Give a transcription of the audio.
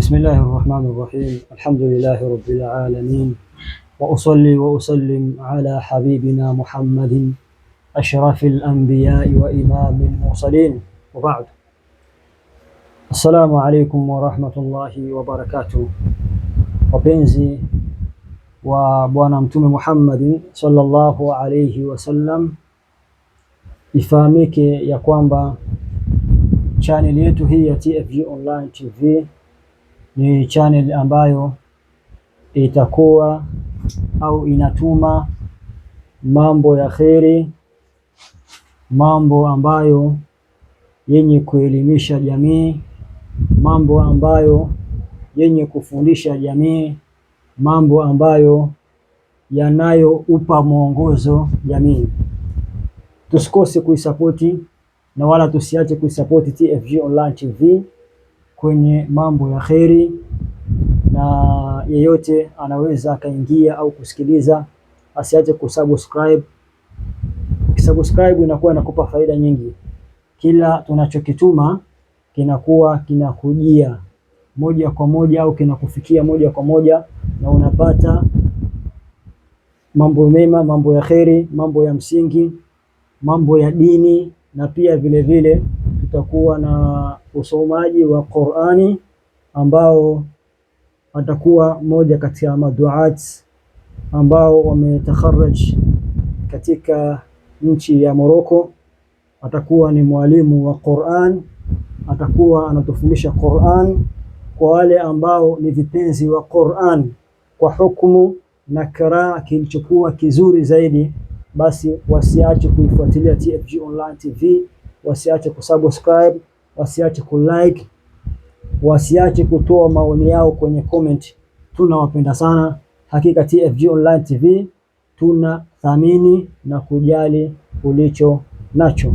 بسم الله الرحمن الرحيم. الحمد لله رب العالمين، وأصلي وأسلم على حبيبنا محمد أشرف الأنبياء وإمام المرسلين، وبعد. السلام عليكم ورحمة الله وبركاته. Wapenzi wa Bwana Mtume Muhammad sallallahu alayhi wasallam, ifahamike ya kwamba channel yetu hii ya TFG Online TV ni channel ambayo itakuwa au inatuma mambo ya kheri, mambo ambayo yenye kuelimisha jamii, mambo ambayo yenye kufundisha jamii, mambo ambayo yanayoupa mwongozo jamii. Tusikose kuisapoti na wala tusiache kuisapoti TFG Online TV kwenye mambo ya kheri, na yeyote anaweza akaingia au kusikiliza, asiache kusubscribe. Ukisubscribe inakuwa inakupa faida nyingi. Kila tunachokituma kinakuwa kinakujia moja kwa moja au kinakufikia moja kwa moja, na unapata mambo mema, mambo ya kheri, mambo ya msingi, mambo ya dini, na pia vile vile tutakuwa na usomaji wa Qur'ani ambao atakuwa moja kati ya maduat ambao wametakharaj katika nchi ya Morocco. Atakuwa ni mwalimu wa Qur'an, atakuwa anatufundisha Qur'an kwa wale ambao ni vipenzi wa Qur'an kwa hukumu na kiraa kilichokuwa kizuri zaidi. Basi wasiache kuifuatilia TFG Online TV, wasiache kusubscribe, wasiache kulike, wasiache kutoa maoni yao kwenye comment. Tunawapenda sana. Hakika TFG Online TV tunathamini na kujali ulicho nacho.